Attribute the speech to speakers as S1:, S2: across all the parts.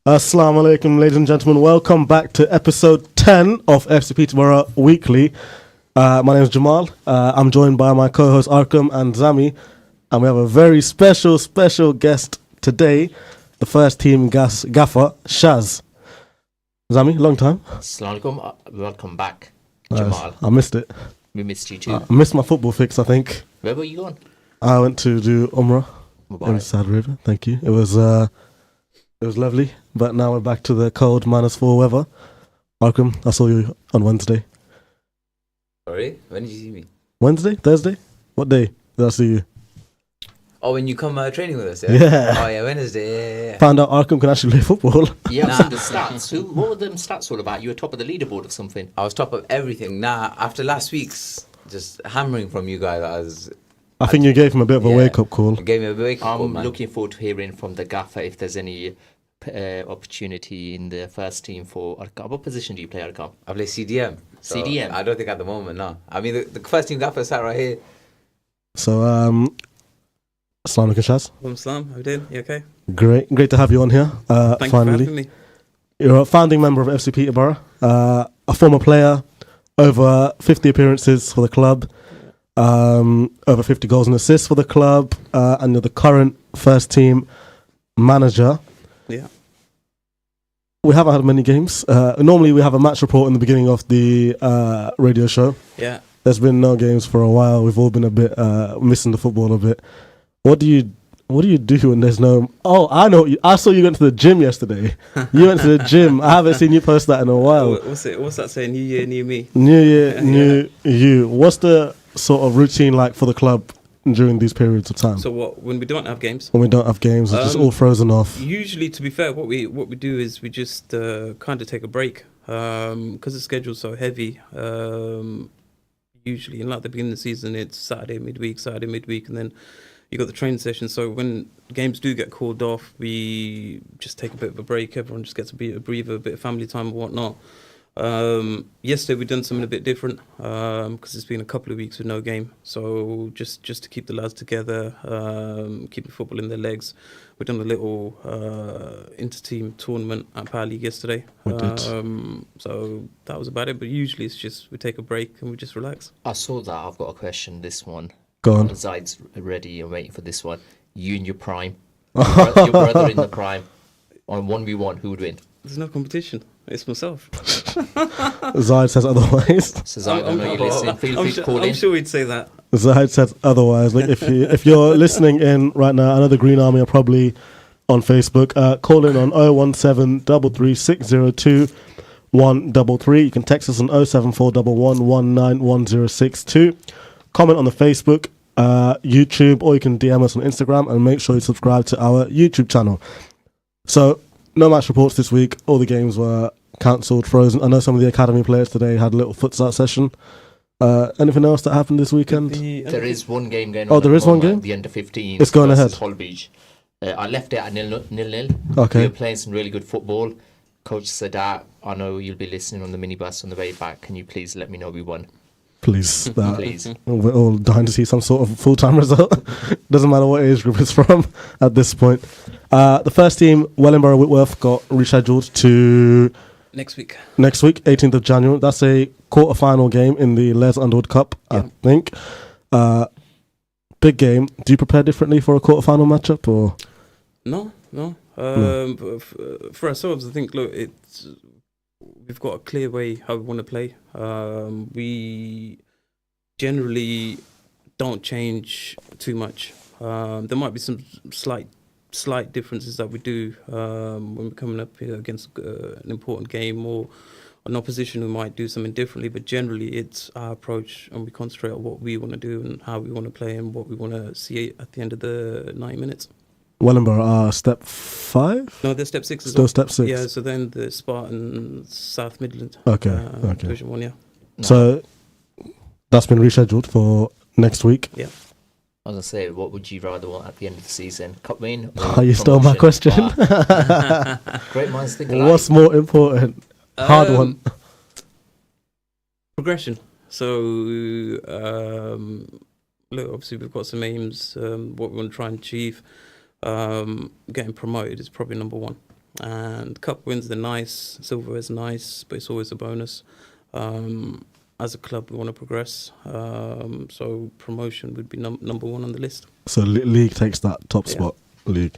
S1: Assalamu alaikum, ladies and gentlemen. Welcome back to episode 10 of FC Peterborough Weekly. My name is Jamal. I'm joined by my co-host Arkham and Zami. And we have a very special guest today, the first team gaffer, Shaz. Zami, long time.
S2: Assalamu alaikum. Welcome back, Jamal.
S1: I missed it.
S2: We missed you too.
S1: I missed my football fix, I think.
S2: Where were you going?
S1: I went to do Umrah in Saudi Arabia. Thank you. It was lovely, but now we're back to the cold -4 weather. Arkham, I saw you on Wednesday.
S3: Sorry? When did you see me?
S1: Wednesday? Thursday? What day did I see you?
S3: Oh, when you come training with us, yeah?
S1: Yeah.
S3: Oh, yeah, Wednesday, yeah.
S1: Found out Arkham can actually play football.
S2: Yeah, I've seen the stats. What were them stats all about? You were top of the leaderboard or something?
S3: I was top of everything. After last week's just hammering from you guys,
S1: I think you gave him a bit of a wake-up call.
S3: Gave me a wake-up call,
S2: I'm
S3: man.
S2: looking forward to hearing from the gaffer if there's any opportunity in the first team for Arkham. What position do you play, Arkham?
S3: I play CDM. So
S2: CDM?
S3: I don't think at the moment, no. I mean, the first team gaffer sat right here.
S1: So, Assalamu alaikum, Shaz.
S4: Salam, how you doing? You okay?
S1: Great to have you on here.
S4: Thank
S1: finally.
S4: you for having me.
S1: You're a founding member of FC Peterborough, a former player, over 50 appearances for the club, over 50 goals and assists for the club, and you're the current first team manager.
S4: Yeah.
S1: We haven't had many games. Normally we have a match report in the beginning of the radio show.
S4: Yeah.
S1: There's been no games for a while. We've all been a bit missing the football a bit. What do you do when there's no? Oh, I know. I saw you went to the gym yesterday. You went to the gym. I haven't seen you post that in a while.
S4: What's that saying? New year, new me.
S1: New year, new you. What's the sort of routine like for the club during these periods of time?
S4: So what? When we don't have games?
S1: When we don't have games, it's just all frozen off.
S4: Usually, to be fair, what we do is we just kind of take a break because the schedule's so heavy. Usually, in like the beginning of the season, it's Saturday midweek, and then you got the training session. So when games do get called off, we just take a bit of a break. Everyone just gets a breather, a bit of family time and whatnot. Yesterday we done something a bit different because it's been a couple of weeks with no game. So just to keep the lads together, keep the football in their legs. We done a little inter-team tournament at Power League yesterday.
S1: We did.
S4: So that was about it. But usually it's just we take a break and we just relax.
S2: I saw that. I've got a question. This one.
S1: Go on.
S2: Zaid's ready and waiting for this one. You in your prime. Your brother in the prime. On 1v1, who would win?
S4: There's no competition. It's myself.
S1: Zaid says otherwise.
S2: So Zaid, I know you're listening. Feel free to call in.
S4: I'm sure he'd say that.
S1: Zaid says otherwise. Like if you're listening in right now, I know the Green Army are probably on Facebook. Call in on 017 33602 133. You can text us on 07411191062. Comment on the Facebook, YouTube, or you can DM us on Instagram, and make sure you subscribe to our YouTube channel. So, no match reports this week. All the games were cancelled, frozen. I know some of the academy players today had a little futsal session. Anything else that happened this weekend?
S2: There is one game going on.
S1: Oh, there is one game?
S2: The under-15s.
S1: It's going ahead.
S2: Holbeach. I left it at 0-0.
S1: Okay.
S2: We were playing some really good football. Coach Sadat, I know you'll be listening on the minibus on the way back. Can you please let me know we won?
S1: Please.
S2: Please.
S1: We're all dying to see some sort of full-time result. Doesn't matter what age group it's from at this point. The first team, Wellingborough Whitworth, got rescheduled to
S4: Next week,
S1: 18th of January. That's a quarter-final game in the Les Underwood Cup, I think. Big game. Do you prepare differently for a quarter-final matchup, or?
S4: No. But for ourselves, I think, look, we've got a clear way how we want to play. We generally don't change too much. There might be some slight differences that we do when we're coming up against an important game or an opposition who might do something differently. But generally, it's our approach, and we concentrate on what we want to do and how we want to play and what we want to see at the end of the 90 minutes.
S1: Wellingborough are step 5?
S4: No, they're step 6 as
S1: Still
S4: well.
S1: step 6?
S4: Yeah, so then the Spartan South Midland.
S1: Okay.
S4: Division 1, yeah.
S2: No.
S1: So that's been rescheduled for next week.
S4: Yeah.
S2: I was going to say, what would you rather want at the end of the season? Cup win?
S1: Oh, you stole my question.
S2: Great minds think alike.
S1: What's more important? Hard one.
S4: Progression. So, look, obviously we've got some aims, what we want to try and achieve. Getting promoted is probably number one. And cup wins are nice, silver is nice, but it's always a bonus. As a club, we want to progress, so promotion would be number one on the list.
S1: So league takes that top spot. League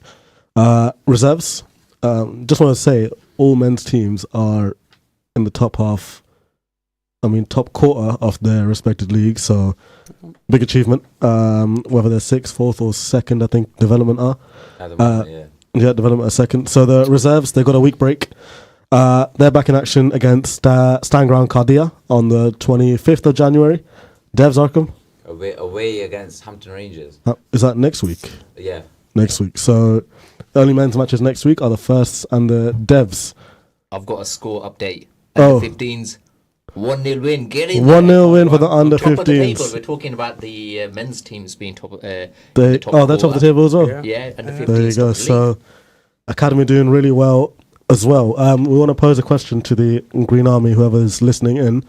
S1: reserves. Just want to say, all men's teams are in the top half. I mean, top quarter of their respective leagues. So big achievement. Whether they're 6th, 4th, or 2nd, I think development are.
S3: At the moment,
S1: Yeah, development are 2nd. So the reserves, they got a week break. They're back in action against Stand Ground Cardia on the 25th of January. Devs Arkham.
S3: away against Hampton Rangers.
S1: Is that next week?
S3: Yeah.
S1: Next week. So only men's matches next week are the firsts and the Devs.
S2: I've got a score update.
S1: Oh.
S2: Under 15s. 1-0 win. Get in
S1: 1-0 win for the under
S2: top of the table.
S1: 15s.
S2: We're talking about the men's teams being top.
S1: They're top of the table as well.
S2: Yeah, under 15s.
S1: There you go.
S2: top of the league.
S1: So Academy doing really well as well. We want to pose a question to the Green Army, whoever is listening in.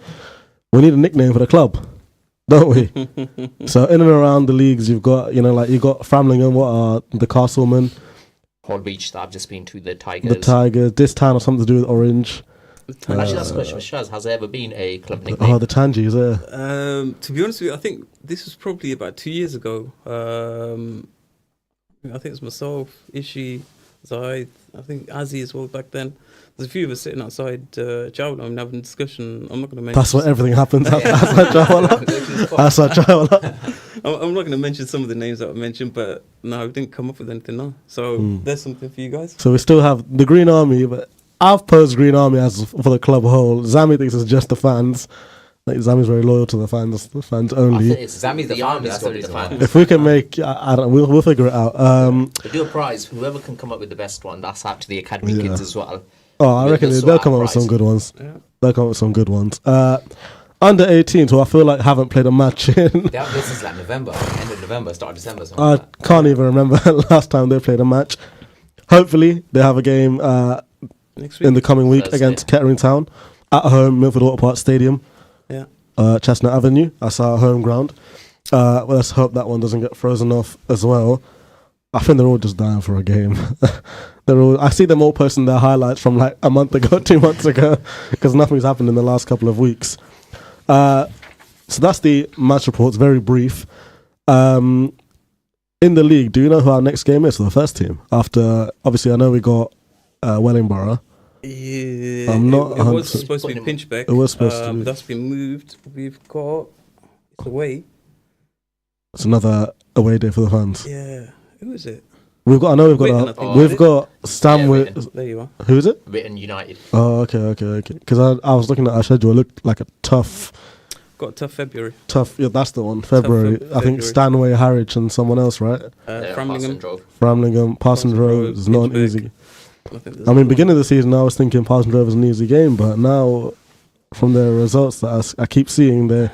S1: We need a nickname for the club, don't we? So in and around the leagues, you've got, you've got Framlingham, what are the Castlemen,
S2: Hall Beach that I've just been to, the Tigers.
S1: the Tigers, this town has something to do with Orange.
S2: Actually, that's a question for Shaz. Has there ever been a club nickname?
S1: Oh, the Tangis, yeah.
S4: To be honest with you, I think this was probably about 2 years ago. I think it's myself, Ishi, Zaid, I think Azzy as well back then. There's a few of us sitting outside Jawla and having a discussion. I'm not going to mention.
S1: That's where everything happens. That's our Jawla.
S4: I'm not going to mention some of the names that I mentioned, but no, we didn't come up with anything now. So there's something for you guys.
S1: So we still have the Green Army, but I've posed Green Army as for the club whole. Zami thinks it's just the fans. Like, Zami's very loyal to the fans only.
S3: Zammy's the founder, that's what he's the founder.
S1: If we can make, I don't, we'll figure it out.
S2: We'll do a prize. Whoever can come up with the best one, that's out to the academy
S1: Yeah.
S2: kids as well.
S1: Oh, I reckon
S2: We'll
S1: they'll
S2: sort
S1: come
S2: out
S1: up with some
S2: prize.
S1: good ones.
S4: Yeah.
S1: They'll come up with some good ones. Under 18s, who I feel like haven't played a match in.
S3: This is like November, end of November, start of December. Something
S1: I
S3: like that.
S1: can't even remember last time they played a match. Hopefully, they have a game
S4: Next week.
S1: in the coming week
S2: Thursday.
S1: against Kettering Town at home, Milford Water Park Stadium,
S4: Yeah.
S1: Chestnut Avenue. That's our home ground. Well, let's hope that one doesn't get frozen off as well. I think they're all just dying for a game. I see them all posting their highlights from like a month ago, 2 months ago, because nothing's happened in the last couple of weeks. So that's the match reports, very brief. In the league, do you know who our next game is for the first team? After, obviously, I know we got Wellingborough.
S4: Yeah,
S1: I'm not
S4: it was
S1: 100%
S4: supposed to be Pinchbeck.
S1: It was supposed to be.
S4: That's been moved. We've got it's away.
S1: It's another away day for the fans.
S4: Yeah, who is it?
S1: We've got
S4: Witten, I think.
S1: we've got
S2: Witten.
S1: Stanway.
S4: There you are.
S1: Who is it?
S2: Witten United.
S1: Oh, okay. Because I was looking at our schedule. It looked like a tough.
S4: Got a tough February.
S1: Yeah, that's the one. February. I think
S4: February.
S1: Stanway, Harwich, and someone else, right?
S4: Framlingham.
S1: Framlingham, Parsons Road is not an
S4: Pinchbeck.
S1: easy.
S4: I think
S1: I mean, beginning of the season, I was thinking Parsons Road was an easy game, but now, from the results that I keep seeing, they're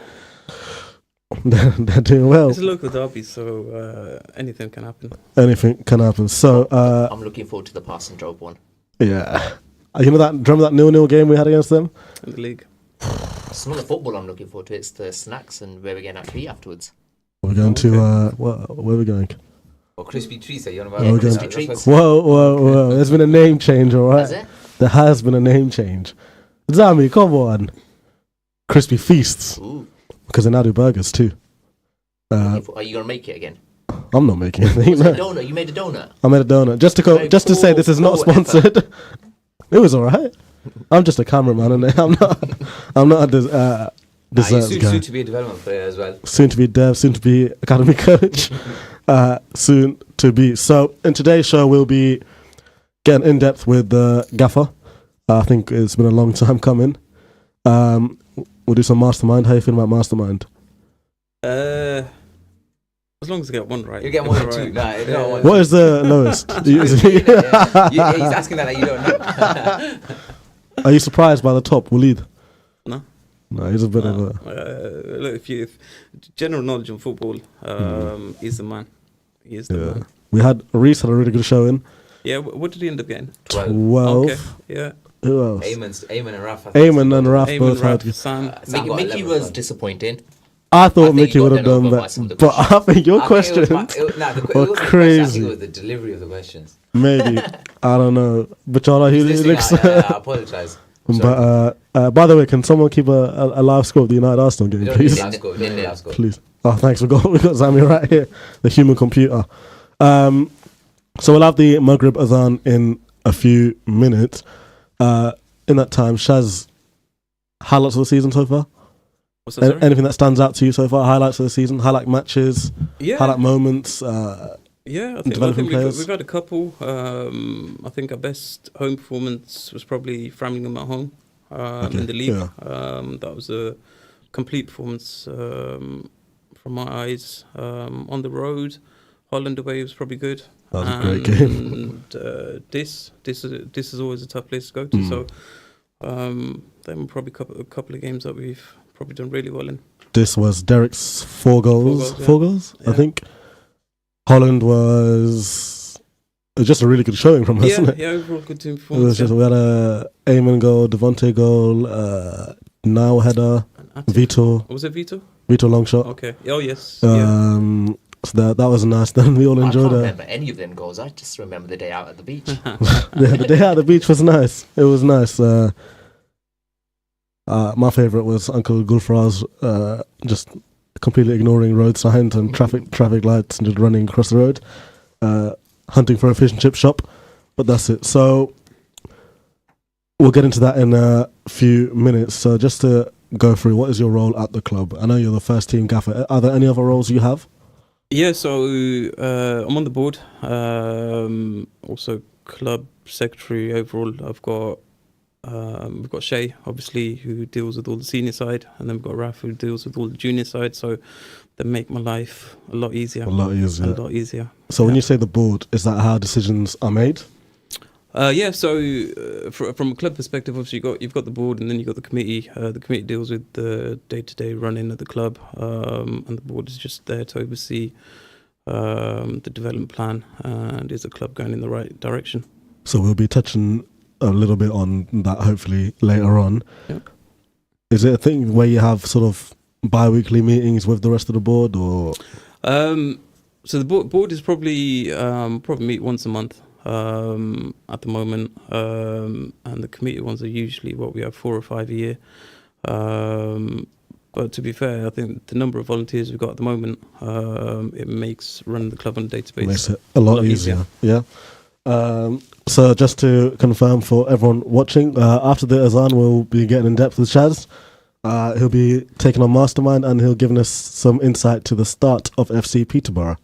S1: doing well.
S4: It's a local derby, so anything can happen.
S1: Anything can happen. So,
S2: I'm looking forward to the Pass and Drove one.
S1: yeah. Remember that 0-0 game we had against them?
S4: In the league.
S2: It's not the football I'm looking forward to, it's the snacks and where we're getting out to eat afterwards.
S1: We're going to, where are we going?
S3: Or crispy treats, you know
S2: Yeah,
S3: about
S2: crispy
S3: that's
S2: treats.
S1: Whoa. There's been a name change, all right?
S2: Has it?
S1: There has been a name change. Zami, come on. Crispy Feasts.
S2: Ooh.
S1: Because they now do burgers too.
S2: Are you going to make it again?
S1: I'm not making anything.
S2: Was it a
S1: No.
S2: donut? You made a donut?
S1: I made a donut. Just to say this is not
S2: Poor effort.
S1: sponsored. It was alright. I'm just a cameraman and I'm not a desserts
S3: soon,
S1: guy.
S3: soon to be a development player as well.
S1: Soon to be dev, soon to be academy coach. Soon to be. So in today's show we'll be getting in depth with Gaffer. I think it's been a long time coming. We'll do some mastermind. How you feel about mastermind?
S4: As long as I get one right.
S3: You get one or
S4: Right.
S3: two. Nah, you don't want
S1: What is the lowest?
S3: He's asking that you don't know.
S1: Are you surprised by the top? Waleed?
S4: No.
S1: No, he's a bit of a.
S4: Look, if general knowledge on football, he's the man. He is the
S1: Yeah.
S4: man.
S1: We had Reese had a really good showing.
S4: Yeah, what did he end up getting?
S1: 12.
S4: Okay, yeah.
S1: Who else?
S3: Eamon and Raf. I think.
S1: Eamon and Raf
S4: Eamon,
S1: both
S4: Raf,
S1: had.
S4: Sam.
S3: Sam got
S2: Mickey
S3: 11
S2: was
S3: as well.
S2: disappointing.
S1: I thought
S2: think
S1: Mickey
S2: you got
S1: would have
S2: done
S1: done
S2: over by
S1: that.
S2: some of the
S1: But I think your
S3: I think it was
S1: questions
S3: it
S1: were
S3: wasn't the question, I think
S1: crazy.
S3: it was the delivery of the questions.
S1: Maybe. I don't know. But Charlie, he
S3: Listening,
S1: looks.
S3: I apologize.
S1: But by the way, can someone keep a live score of the United Arsenal game,
S3: You don't need
S1: please?
S3: a live score. You don't need a live score.
S1: Please. Oh, thanks. We got Zami right here, the human computer. So we'll have the Maghrib Azan in a few minutes. In that time, Shaz, highlights of the season so far?
S4: What's that, sorry?
S1: Anything that stands out to you so far? Highlights of the season, highlight matches,
S4: Yeah.
S1: highlight moments.
S4: Yeah, I
S1: developing
S4: think
S1: players?
S4: we've had a couple. I think our best home performance was probably Framingham at home in the league.
S1: yeah.
S4: That was a complete performance from my eyes. On the road, Holland away was probably good.
S1: That was a great game.
S4: And this is always a tough place to go to. So then we're probably a couple of games that we've probably done really well in.
S1: This was Derek's four goals,
S4: Four goals,
S1: I
S4: yeah.
S1: think. Holland it was just a really good showing from us,
S4: Yeah,
S1: wasn't it?
S4: yeah, overall good team
S1: It was
S4: performance.
S1: just, we had a Eamon goal, Devontae goal, Now header, Vito
S4: Was it Vito?
S1: long shot.
S4: Okay. Oh yes. Yeah.
S1: So that was nice. Then we all
S2: I
S1: enjoyed
S2: can't
S1: it.
S2: remember any of them goals. I just remember the day out at the beach.
S1: Yeah, the day at the beach was nice. It was nice. My favourite was Uncle Gulfraz just completely ignoring road signs and traffic lights and just running across the road, hunting for a fish and chip shop. But that's it. So we'll get into that in a few minutes. So just to go through, what is your role at the club? I know you're the first team gaffer. Are there any other roles you have?
S4: Yeah, so I'm on the board. Also, club secretary overall. We've got Shay, obviously, who deals with all the senior side, and then we've got Raf, who deals with all the junior side. So they make my life a lot easier.
S1: A lot easier. So when you say the board, is that how decisions are made?
S4: Yeah, so from a club perspective, obviously you've got the board, and then you've got the committee. The committee deals with the day-to-day running of the club, and the board is just there to oversee the development plan and is the club going in the right direction.
S1: So we'll be touching a little bit on that hopefully later on.
S4: Yeah.
S1: Is it a thing where you have sort of bi-weekly meetings with the rest of the board, or?
S4: So the board is probably meet once a month. At the moment, and the committee ones are usually what we have 4 or 5 a year. But to be fair, I think the number of volunteers we've got at the moment, it makes running the club on a database
S1: Makes it a lot easier. Yeah. So just to confirm for everyone watching, after the Azan, we'll be getting in depth with Shaz. He'll be taking on Mastermind, and he'll give us some insight to the start of FC Peterborough.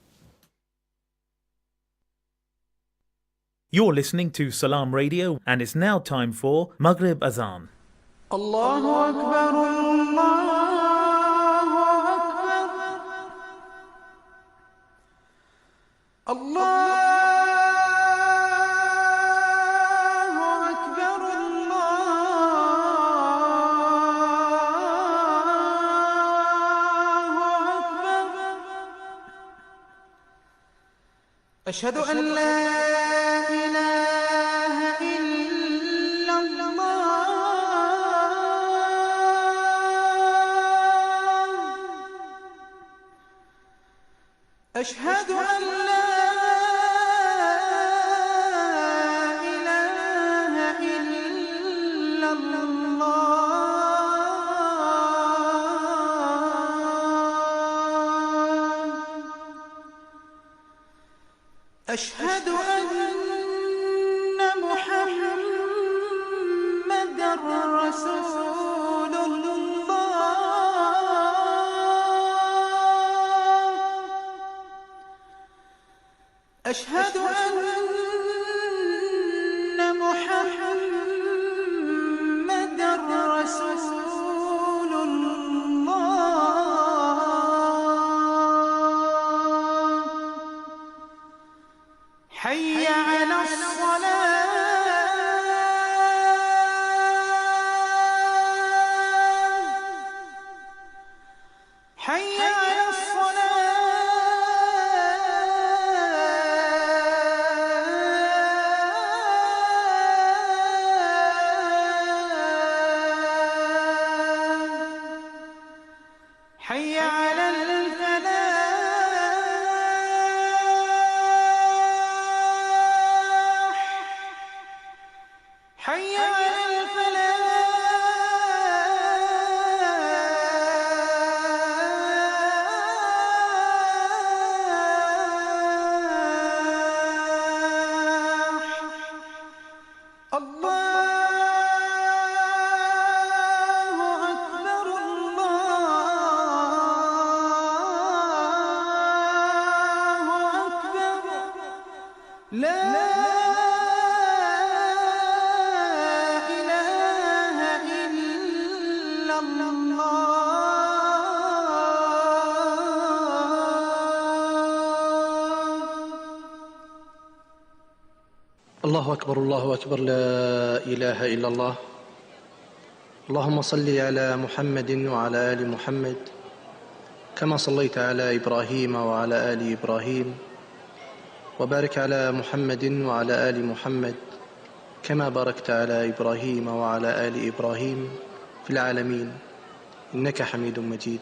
S5: You're listening to Salam Radio, and it's now time for Maghrib Azan.
S6: Allahu Akbar, Allahu Akbar, Allahu Akbar, Allahu Akbar. Ashhadu an la أشهد أن لا إله إلا الله أشهد أن محمدًا رسول أشهد أن محمدًا رسول الله حي على الصلاة حي على الصلاة
S7: الله أكبر لا إله إلا الله. اللهم صل على محمد وعلى آل محمد كما صليت على إبراهيم وعلى آل إبراهيم، وبارك على محمد وعلى آل محمد كما باركت على إبراهيم وعلى آل إبراهيم في العالمين إنك حميد مجيد.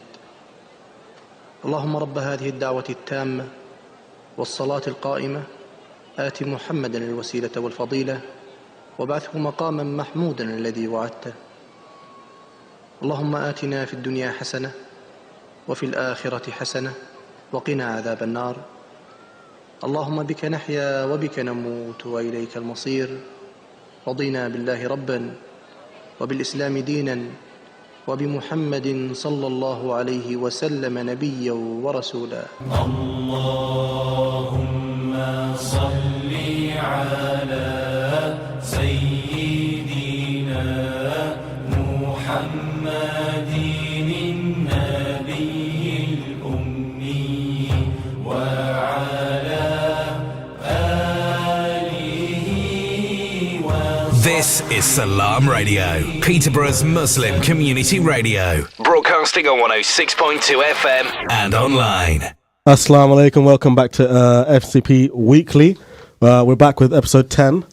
S7: اللهم رب هذه الدعوة التامة والصلاة القائمة آت محمدا الوسيلة والفضيلة وابعثه مقاما محمودا الذي وعدته. اللهم آتنا في الدنيا حسنة وفي الآخرة حسنة وقنا عذاب النار. اللهم بك نحيا وبك نموت وإليك المصير. رضينا بالله ربا وبالإسلام دينا وبمحمد صلى الله عليه وسلم نبيا ورسولا.
S8: اللهم صل على سيدنا محمد النبي الأمي وعلى آله وصحبه.
S9: This is Salam Radio, Peterborough's Muslim community radio, broadcasting on 106.2 FM and online.
S1: Assalamu alaikum, welcome back to FCP Weekly. We're back with episode 10.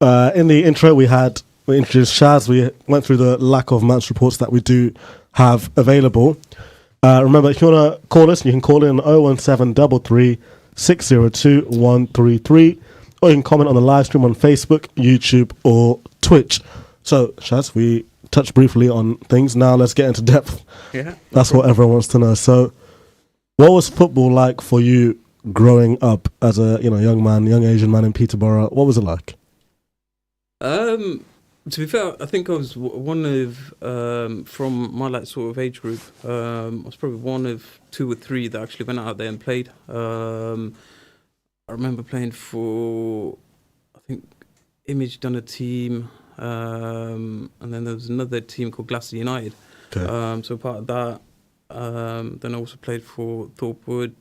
S1: In the intro we introduced Shaz. We went through the lack of match reports that we do have available. Remember, if you want to call us, you can call in 01733 602 133, or you can comment on the live stream on Facebook, YouTube or Twitch. So Shaz, we touched briefly on things, now let's get into depth.
S4: Yeah.
S1: That's what everyone wants to know. So what was football like for you growing up as a young Asian man in Peterborough? What was it like?
S4: To be fair, I think I was one of, from my sort of age group, I was probably one of two or three that actually went out there and played. I remember playing for, I think, Image done a team, and then there was another team called Glasgow United.
S1: Okay.
S4: So part of that. Then I also played for Thorpewood,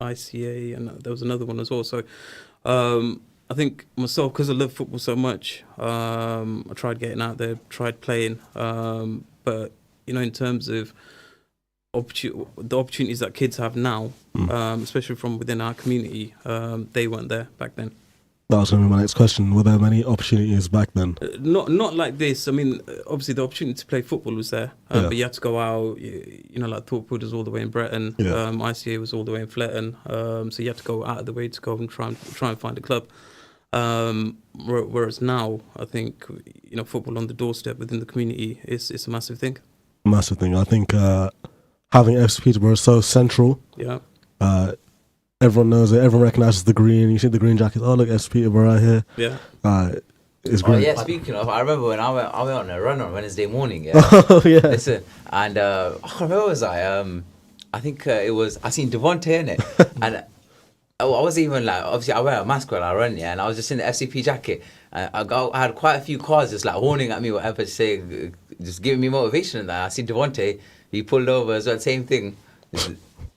S4: ICA, and there was another one as well. So I think myself, because I love football so much, I tried getting out there, tried playing. But, in terms of the opportunities that kids have now, especially from within our community, they weren't there back then.
S1: That was going to be my next question. Were there many opportunities back then?
S4: Not like this. I mean, obviously the opportunity to play football was there, but you had to go out. Like Thorpewood was all the way in Breton, ICA was all the way in Fletton. So you had to go out of the way to go and try and find a club. Whereas now, I think football on the doorstep within the community is a massive thing.
S1: Massive thing. I think having FC Peterborough so central.
S4: Yeah.
S1: Everyone knows it. Everyone recognises the green. You see the green jacket. Oh, look, FC Peterborough right here.
S4: Yeah.
S1: It's great.
S3: Oh, yeah, speaking of, I remember when I went on a run on Wednesday morning. Yeah.
S1: Oh, yeah.
S3: Listen, and I can't remember, was I think it was, I seen Devontae in it. And I was even obviously I wear a mask when I run, yeah, and I was just in the FCP jacket. And I had quite a few cars just horning at me, whatever, saying, just giving me motivation. And I seen Devontae, he pulled over as well, same thing.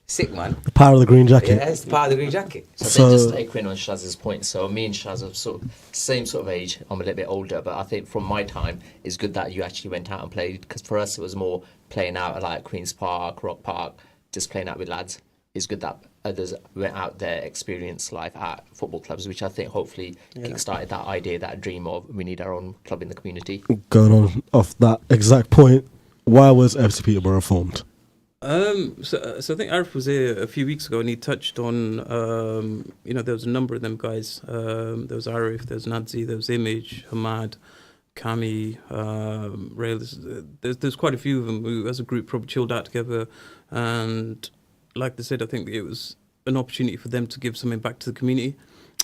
S3: Sick, man.
S1: The power of the green jacket.
S3: Yeah, it's the power of the green jacket.
S2: So just echoing on Shaz's point, so me and Shaz are sort of same sort of age. I'm a little bit older, but I think from my time, it's good that you actually went out and played, because for us it was more playing out at Queen's Park, Rock Park, just playing out with lads. It's good that others went out there, experienced life at football clubs, which I think hopefully kick-started that idea, that dream of we need our own club in the community.
S1: Going on off that exact point, why was FC Peterborough formed?
S4: So I think Arif was here a few weeks ago and he touched on, there was a number of them guys. There was Arif, there was Nadzi, there was Image, Hamad, Kami, Rail. There's quite a few of them who, as a group, probably chilled out together. And like they said, I think it was an opportunity for them to give something back to the community.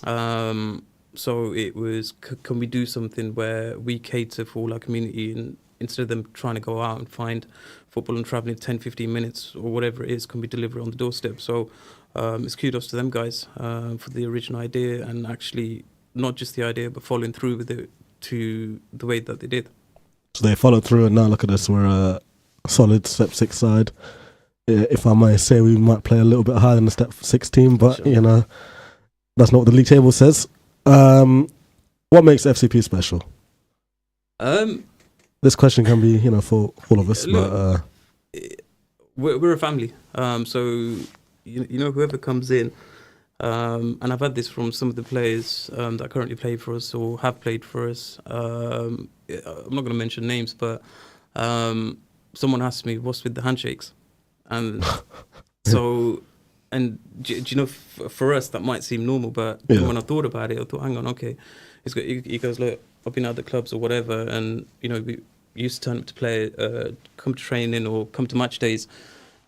S4: So it was, can we do something where we cater for all our community, and instead of them trying to go out and find football and travelling 10, 15 minutes or whatever it is, can we deliver it on the doorstep? So it's kudos to them guys for the original idea, and actually not just the idea, but following through with it to the way that they did.
S1: So they followed through, and now look at us, we're a solid Step 6 side. If I might say, we might play a little bit higher than the Step 6 team, but,
S4: Sure.
S1: That's not what the league table says. What makes FCP special? This question can be, for all of us.
S4: Look,
S1: but
S4: we're a family. So whoever comes in, and I've had this from some of the players that currently play for us or have played for us. I'm not going to mention names, but someone asked me, "What's with the handshakes?" And so, and do you know, for us that might seem normal, but when I thought about it, I thought, hang on, okay. He goes, look, I've been at the clubs or whatever, and we used to turn up to play, come to training or come to match days,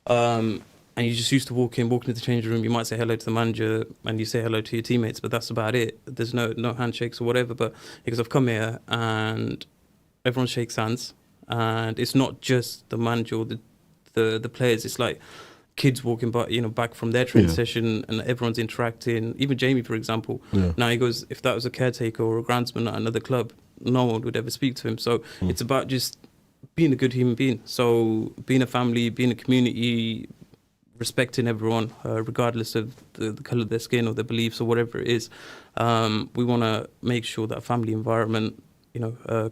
S4: and you just used to walk into the changing room. You might say hello to the manager, and you say hello to your teammates, but that's about it. There's no handshakes or whatever. But because I've come here and everyone shakes hands, and it's not just the manager or the players. It's like kids walking back from their training session, and everyone's interacting. Even Jamie, for example. Now he goes, if that was a caretaker or a groundsman at another club, no one would ever speak to him. So it's about just being a good human being. So being a family, being a community, respecting everyone, regardless of the colour of their skin or their beliefs or whatever it is. We want to make sure that family environment,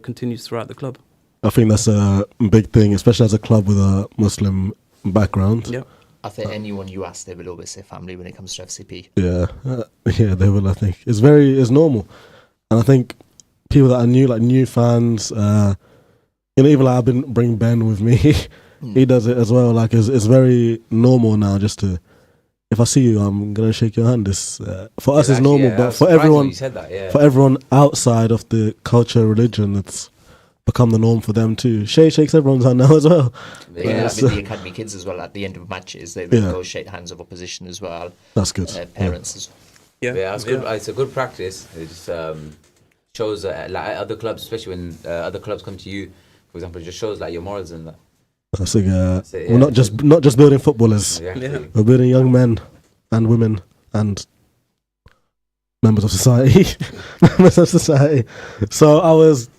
S4: continues throughout the club.
S1: I think that's a big thing, especially as a club with a Muslim background.
S4: Yeah.
S2: I think anyone you ask, they will always say family when it comes to FCP.
S1: Yeah, they will. I think it's normal, and I think people that are new, like new fans, even like I've been bring Ben with me. He does it as well. Like it's very normal now. Just to, if I see you, I'm gonna shake your hand. This for us is normal, but for everyone, for everyone outside of the culture, religion, it's become the norm for them too. Shay shakes everyone's hand now as well.
S2: Yeah, the academy kids as well. At the end of matches, they will go shake hands of opposition as well.
S1: That's good.
S2: Parents as well.
S3: Yeah, it's good. It's a good practice. It just shows like other clubs, especially when other clubs come to you. For example, it just shows like your morals and that.
S1: That's like, we're not just building footballers.
S3: Exactly.
S1: We're building young men and women and members of society. So I was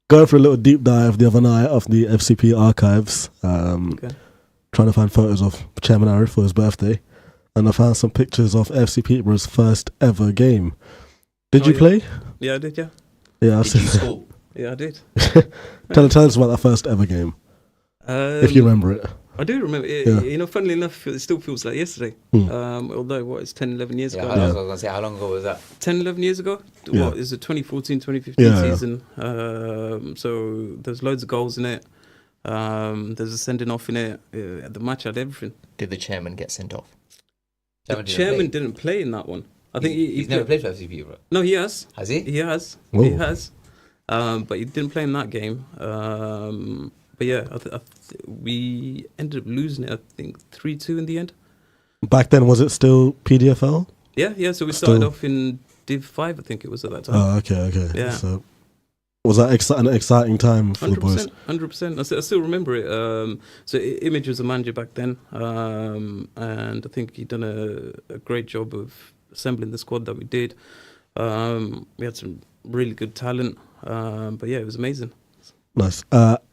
S1: going for a little deep dive the other night of the FCP archives, trying to find photos of Chairman Arif for his birthday, and I found some pictures of FC Peterborough's first ever game. Did you play?
S4: Yeah, I did. Yeah.
S1: Yeah, I've
S2: Did you
S1: seen.
S2: score?
S4: Yeah, I did.
S1: Tell us about that first ever game, if you remember it.
S4: I do remember it. Funnily enough, it still feels like yesterday. Although, it's 10, 11 years ago.
S3: I was going to say, how long ago was that?
S4: 10, 11 years ago?
S1: Yeah.
S4: What, is it 2014, 2015 season? So there's loads of goals in it. There's a sending off in it. The match had everything.
S2: Did the chairman get sent off?
S4: The chairman didn't play in that one. I think
S3: he's never played for FCP, bro.
S4: No, he has.
S3: Has he?
S4: He has.
S1: Whoa.
S4: He has. But he didn't play in that game. But yeah, we ended up losing it, I think, 3-2 in the end.
S1: Back then, was it still PDFL?
S4: Yeah. So we started off in Div 5, I think it was at that time.
S1: Oh, okay.
S4: Yeah.
S1: So was that an exciting time for the boys?
S4: 100%. I still remember it. So Image was a manager back then, and I think he'd done a great job of assembling the squad that we did. We had some really good talent, but yeah, it was amazing.
S1: Nice.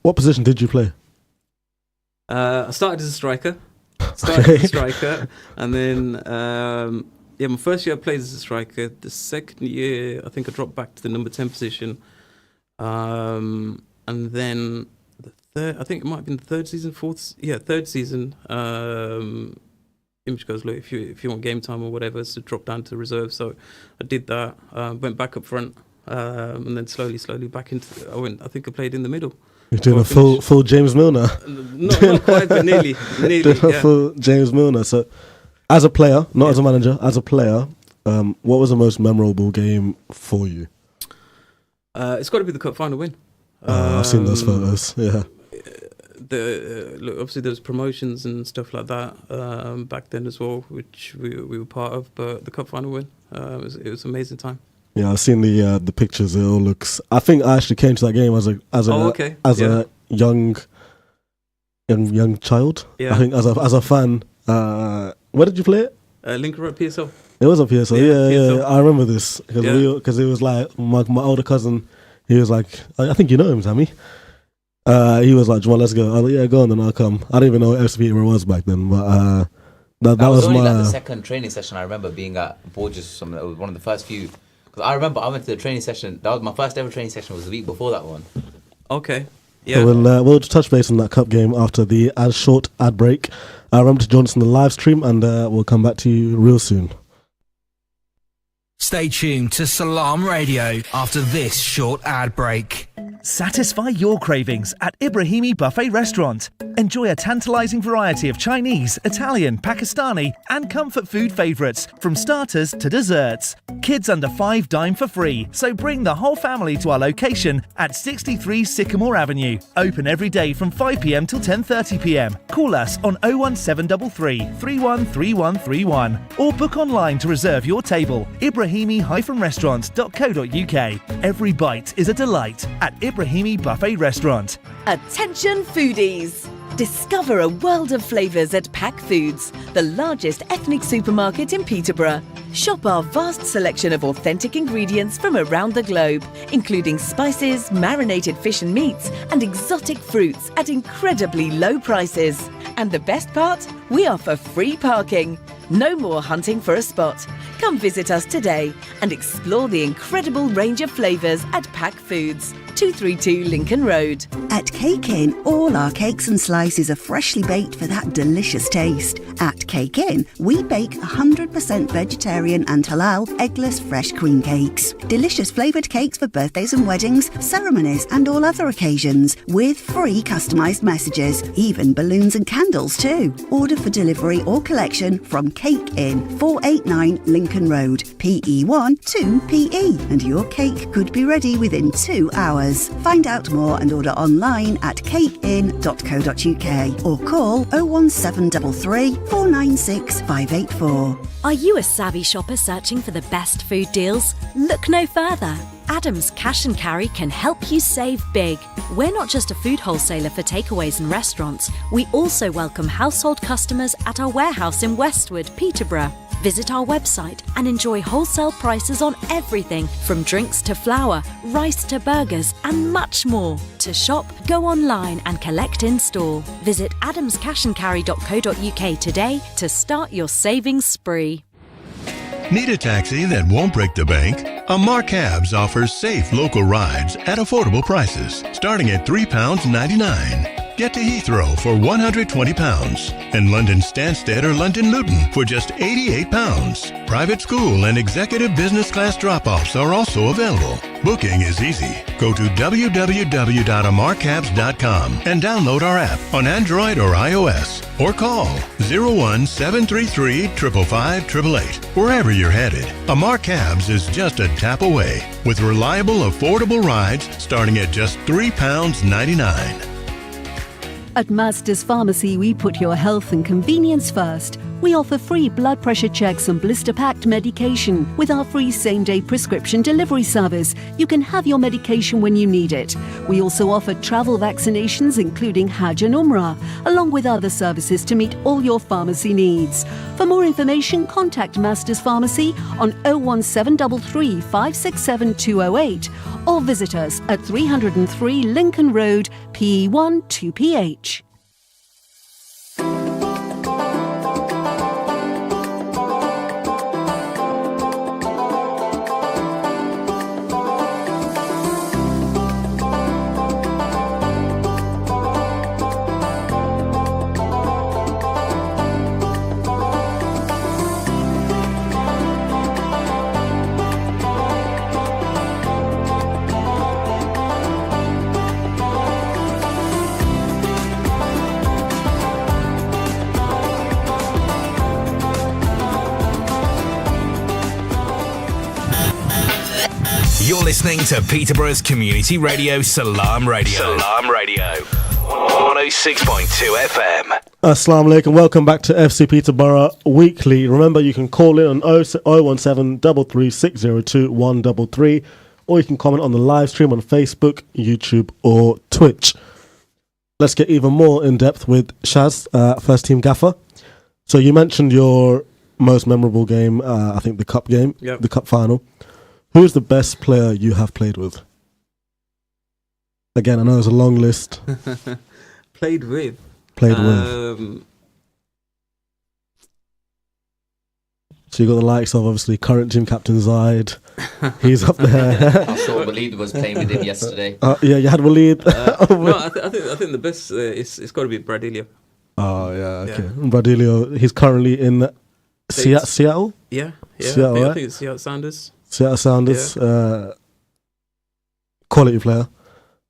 S1: What position did you play?
S4: I started as a striker. And then my first year I played as a striker. The second year, I think I dropped back to the number 10 position. And then the third, I think it might have been the third season. Image goes, look, if you want game time or whatever, so drop down to reserve. So I did that. Went back up front. And then slowly back into. I think I played in the middle.
S1: You're doing a full James Milner.
S4: Not quite, but nearly.
S1: Full James Milner. So, as a player, not as a manager, as a player, what was the most memorable game for you?
S4: It's got to be the cup final win.
S1: I've seen those photos. Yeah.
S4: Look, obviously there was promotions and stuff like that back then as well, which we were part of. But the cup final win, it was an amazing time.
S1: Yeah, I've seen the pictures. It all looks. I think I actually came to that game as a young child. Yeah. I think as a fan. Where did you play it?
S4: Lincoln Road PSL.
S1: It was a PSL. Yeah.
S4: PSL.
S1: I remember this because it was like my older cousin. He was like, I think you know him, Sammy. He was like, Jamal, let's go. I was like, yeah, go on, then I'll come. I didn't even know what FCP was back then, but That
S3: was
S1: was
S3: only
S1: my.
S3: like the second training session I remember being at Borges. Something that was one of the first few. Because I remember I went to the training session. That was my first ever training session. Was the week before that one.
S4: Okay.
S1: So
S4: Yeah.
S1: we'll just touch base on that cup game after the short ad break. Remember to join us on the live stream, and we'll come back to you real soon.
S9: Stay tuned to Salam Radio after this short ad break.
S5: Satisfy your cravings at Ibrahimi Buffet Restaurant. Enjoy a tantalizing variety of Chinese, Italian, Pakistani, and comfort food favorites, from starters to desserts. Kids under 5 dine for free, so bring the whole family to our location at 63 Sycamore Avenue. Open every day from 5 p.m. till 10:30 p.m. Call us on 01733 313131 or book online to reserve your table. Ibrahimi-restaurant.co.uk. Every bite is a delight at Ibrahimi Buffet Restaurant.
S10: Attention foodies! Discover a world of flavours at Pack Foods, the largest ethnic supermarket in Peterborough. Shop our vast selection of authentic ingredients from around the globe, including spices, marinated fish and meats, and exotic fruits at incredibly low prices. And the best part? We offer free parking. No more hunting for a spot. Come visit us today and explore the incredible range of flavours at Pack Foods, 232 Lincoln Road.
S11: At Cake Inn, all our cakes and slices are freshly baked for that delicious taste. At Cake Inn, we bake 100% vegetarian and halal eggless fresh cream cakes. Delicious flavoured cakes for birthdays and weddings, ceremonies and all other occasions, with free customised messages, even balloons and candles too. Order for delivery or collection from Cake Inn, 489 Lincoln Road, PE1 2PE, and your cake could be ready within 2 hours. Find out more and order online at cakein.co.uk or call 01733 496 584.
S12: Are you a savvy shopper searching for the best food deals? Look no further. Adams Cash and Carry can help you save big. We're not just a food wholesaler for takeaways and restaurants. We also welcome household customers at our warehouse in Westwood, Peterborough. Visit our website and enjoy wholesale prices on everything from drinks to flour, rice to burgers, and much more. To shop, go online and collect in store. Visit adamscashandcarry.co.uk today to start your savings spree.
S13: Need a taxi that won't break the bank? Amar Cabs offers safe local rides at affordable prices, starting at £3.99. Get to Heathrow for £120 and London Stansted or London Luton for just £88. Private school and executive business class drop-offs are also available. Booking is easy. Go to www.amarcabs.com and download our app on Android or iOS, or call 01733 555 888. Wherever you're headed, Amar Cabs is just a tap away with reliable, affordable rides starting at just £3.99.
S14: At Master's Pharmacy, we put your health and convenience first. We offer free blood pressure checks and blister-packed medication. With our free same-day prescription delivery service, you can have your medication when you need it. We also offer travel vaccinations, including Hajj and Umrah, along with other services to meet all your pharmacy needs. For more information, contact Master's Pharmacy on 01733 567 208 or visit us at 303 Lincoln Road, PE1 2PH.
S9: You're listening to Peterborough's community radio, Salam Radio. Salam Radio. 106.2 FM.
S1: Assalamu alaikum. Welcome back to FC Peterborough Weekly. Remember, you can call in on 017 33602 133, or you can comment on the live stream on Facebook, YouTube, or Twitch. Let's get even more in depth with Shaz, first team gaffer. So you mentioned your most memorable game, I think the cup game, the cup final. Who is the best player you have played with? Again, I know it's a long list.
S4: Played with.
S1: So you got the likes of obviously current team captain Zaid. He's up there.
S2: I saw Waleed was playing with him yesterday.
S1: Yeah, you had Waleed.
S4: No, I think the best it's got to be Bradilio.
S1: Oh yeah, okay. Bradilio, he's currently in Seattle.
S4: Yeah,
S1: Seattle,
S4: I
S1: right?
S4: think it's Seattle Sounders.
S1: Seattle Sounders, quality player.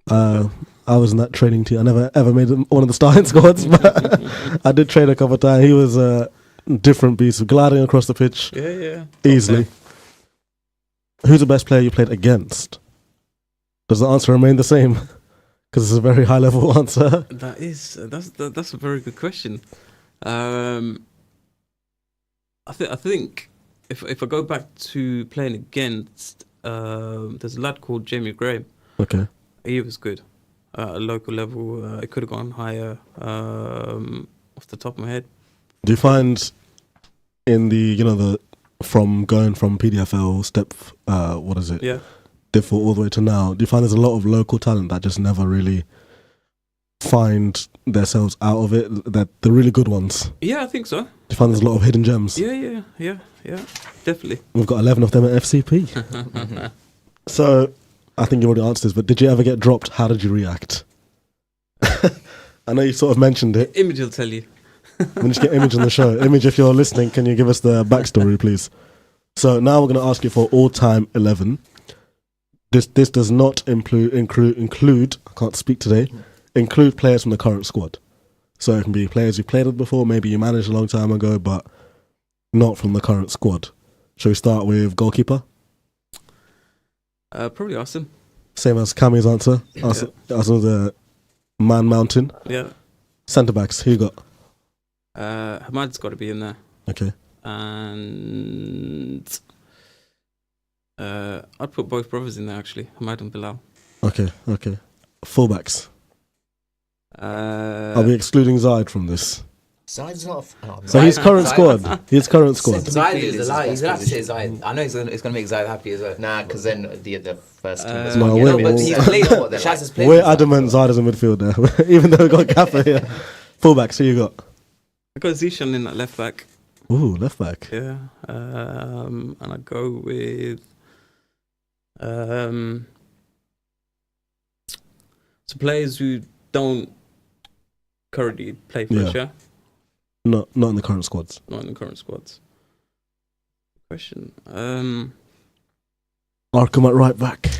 S1: I was in that training team. I never ever made one of the starting squads, but I did train a couple of times. He was a different beast, gliding across the pitch easily. Who's the best player you played against? Does the answer remain the same? Because it's a very high level answer.
S4: That's a very good question. I think if I go back to playing against, there's a lad called Jamie Graham.
S1: Okay.
S4: He was good at a local level. It could have gone higher. Off the top of my head.
S1: Do you find in the from going from PDFL step default all the way to now, do you find there's a lot of local talent that just never really find themselves out of it, that the really good ones?
S4: Yeah, I think so.
S1: Do you find there's a lot of hidden gems?
S4: Yeah, definitely.
S1: We've got 11 of them at FCP. So I think you already answered this, but did you ever get dropped? How did you react? I know you sort of mentioned it.
S4: Image will tell you.
S1: We need to get Image on the show. Image, if you're listening, can you give us the backstory, please? So now we're going to ask you for all-time 11. This does not include, I can't speak today, include players from the current squad. So it can be players you played with before, maybe you managed a long time ago, but not from the current squad. Shall we start with goalkeeper?
S4: Probably Austin.
S1: Same as Cammy's answer. Arsenal the man mountain.
S4: Yeah.
S1: Centre backs, who you got?
S4: Hamad's got to be in there.
S1: Okay.
S4: And I'd put both brothers in there actually, Hamad and Bilal.
S1: Okay. Fullbacks. Are we excluding Zaid from this?
S2: Zaid's not.
S1: So he's current squad. He's current squad.
S3: Zaid is allowed. He's allowed to say Zaid. I know it's going to make Zaid happy as well.
S2: Nah, because then the first team is
S1: No,
S3: we're
S1: adamant Zaid is a midfielder, even though we got Gaffer here. Fullbacks, who you got?
S4: I got Zishan in that left back.
S1: Ooh, left back.
S4: Yeah. And I go with some players who don't currently play for us, yeah?
S1: Not in the current squads.
S4: Not in the current squads. Question.
S1: Arkham at right back.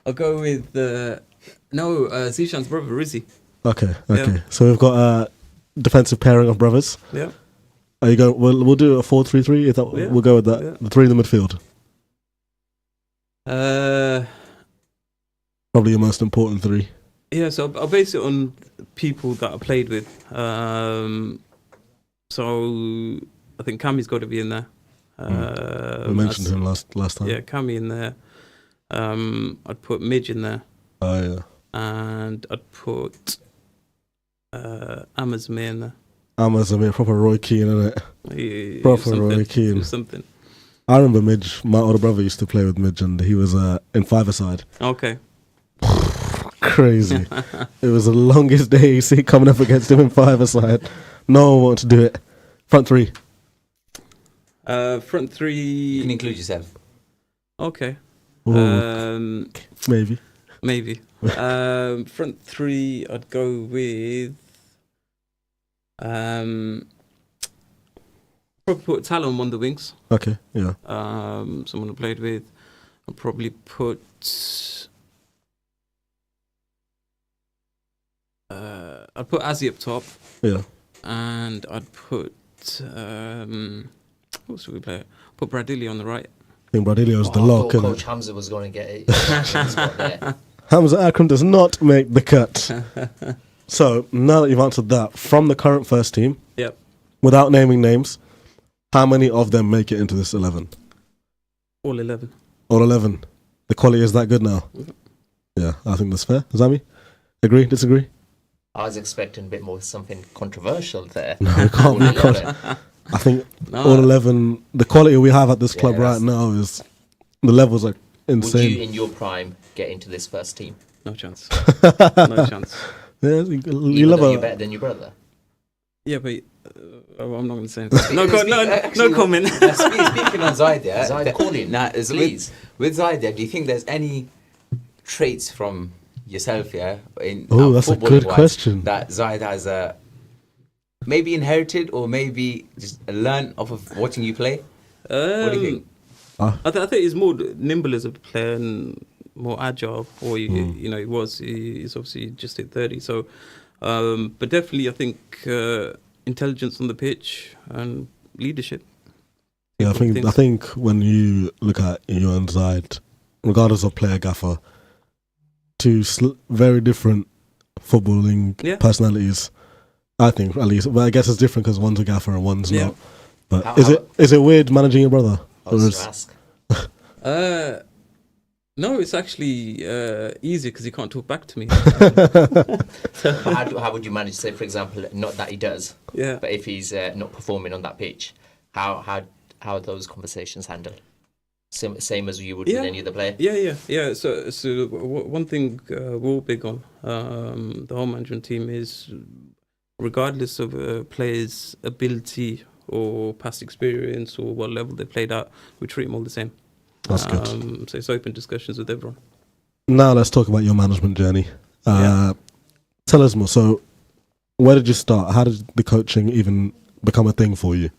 S4: I'll go with Zishan's brother, Rizzi.
S1: Okay. Yeah. So we've got a defensive pairing of brothers.
S4: Yeah.
S1: Are you going? We'll do a 4-3-3. We'll go with that. Yeah. The three in the midfield. Probably your most important three.
S4: Yeah, so I'll base it on people that I played with. So I think Cammy's got to be in there.
S1: We mentioned him last time.
S4: Yeah, Cammy in there. I'd put Midge in there.
S1: Oh yeah.
S4: And I'd put Amazmir in there.
S1: Amazmir, proper Roy Keane, isn't it? Proper Roy Keane.
S4: Something.
S1: I remember Midge. My older brother used to play with Midge, and he was in five-a-side.
S4: Okay.
S1: Crazy. It was the longest day you see coming up against him in five-a-side. No one wanted to do it. Front three.
S4: Front three.
S3: You can include yourself.
S4: Okay.
S1: Maybe.
S4: Front three, I'd go with. Probably put Talon on one of the wings.
S1: Okay. Yeah.
S4: Someone I played with. I'd probably put. I'd put Azzy up top.
S1: Yeah.
S4: And I'd put what should we play? Put Bradilli on the right.
S1: I think Bradilio's the lock.
S2: Coach Hamza was going to get it.
S1: Hamza Akram does not make the cut. So now that you've answered that, from the current first team,
S4: yep,
S1: without naming names, how many of them make it into this 11?
S4: All 11.
S1: All 11. The quality is that good now. Yeah, I think that's fair. Zami, agree? Disagree?
S2: I was expecting a bit more something controversial there.
S1: No, it can't be. I think all 11, the quality we have at this club right now is, the levels are insane.
S2: Would you, in your prime, get into this first team?
S4: No chance. No chance.
S1: Yeah,
S2: Even though you're better than your brother?
S4: Yeah, but I'm not going to say anything. No comment.
S3: Speaking on Zaid,
S2: Zaid, call in, please.
S3: With Zaid, do you think there's any traits from yourself,
S1: Oh, that's a good question.
S3: that Zaid has maybe inherited or maybe just learned off of watching you play? What do you think?
S4: I think he's more nimble as a player and more agile. Or he's obviously just hit 30. So, but definitely, I think intelligence on the pitch and leadership.
S1: Yeah, I think when you look at you and Zaid, regardless of player gaffer, two very different footballing personalities. I think, at least. But I guess it's different because one's a gaffer and one's not. But is it weird managing your brother?
S2: I was going to ask.
S4: No, it's actually easier because he can't talk back to me.
S2: How would you manage, say, for example, not that he does, but if he's not performing on that pitch, how are those conversations handled? Same as you would with any other player?
S4: Yeah. So one thing we're all big on, the whole management team, is regardless of a player's ability or past experience or what level they played at, we treat them all the same.
S1: That's good.
S4: So it's open discussions with everyone.
S1: Now let's talk about your management journey. Tell us more. So where did you start? How did the coaching even become a thing for you?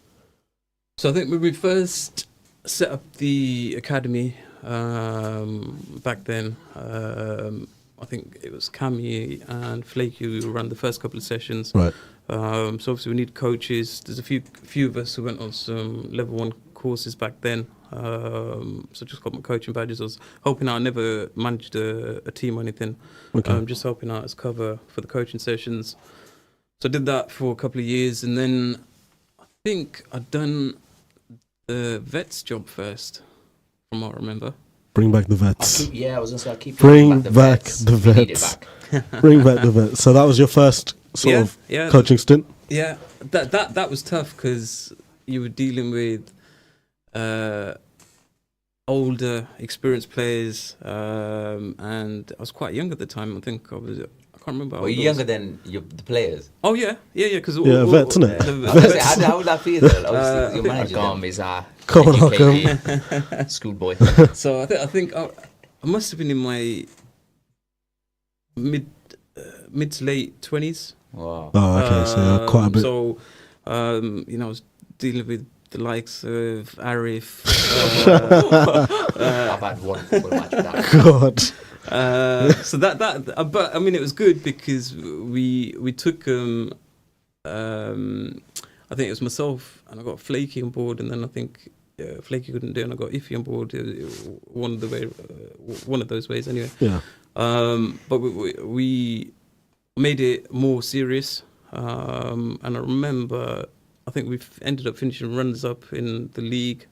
S4: So I think when we first set up the academy back then, I think it was Cami and Flaky who ran the first couple of sessions.
S1: Right.
S4: So obviously we need coaches. There's a few of us who went on some level 1 courses back then. So just got my coaching badges. I was helping out. I never managed a team or anything.
S1: Okay.
S4: Just helping out as cover for the coaching sessions. So I did that for a couple of years, and then I think I'd done the vets job first, from what I remember.
S1: Bring back the vets.
S2: I was going to say, I keep
S1: bring back the vets. Bring back the vets. So that was your first sort of coaching stint?
S4: Yeah, that was tough because you were dealing with older, experienced players, and I was quite young at the time. I think I can't remember.
S3: Were you younger than the players?
S4: Oh yeah. Because
S1: vets, isn't it?
S3: How would that feel? Obviously, your manager.
S2: Come on, schoolboy.
S4: So I think I must have been in my mid to late 20s.
S3: Wow.
S1: Oh, okay. So quite a bit.
S4: So I was dealing with the likes of Arif.
S2: I've had one football match with that.
S1: God.
S4: So that, but I mean, it was good because we took I think it was myself and I got Flaky on board, and then I think Flaky couldn't do it, and I got Iffy on board. One of those ways, anyway.
S1: Yeah.
S4: But we made it more serious, and I remember I think we've ended up finishing runners up in the league.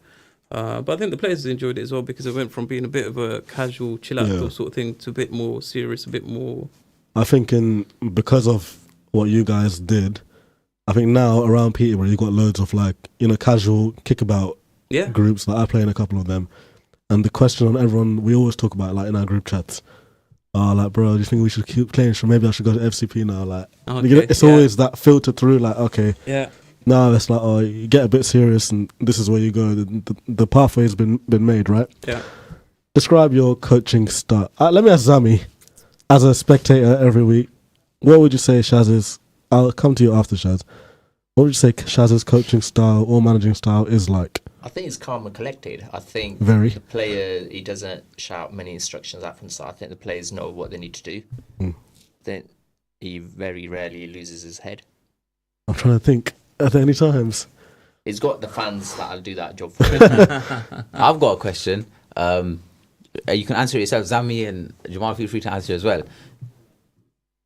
S4: But I think the players enjoyed it as well because it went from being a bit of a casual, chill out sort of thing to a bit more serious, a bit more.
S1: I think because of what you guys did, I think now around Peterborough you've got loads of casual kickabout groups. Like I play in a couple of them, and the question on everyone we always talk about in our group chats, like, bro, do you think we should keep playing? So maybe I should go to FCP now. Like, it's always that filter through. Like, okay, now it's like, oh, you get a bit serious, and this is where you go. The pathway's been made, right?
S4: Yeah.
S1: Describe your coaching style. Let me ask Zami, as a spectator every week, what would you say Shaz's? I'll come to you after, Shaz. What would you say Shaz's coaching style or managing style is like?
S2: I think it's calm and collected. I think
S1: the
S2: player, he doesn't shout many instructions out from the start. I think the players know what they need to do. Then he very rarely loses his head.
S1: I'm trying to think. Are there any times?
S2: He's got the fans that'll do that job for him.
S3: I've got a question. You can answer it yourself, Zami, and Jamal, feel free to answer as well.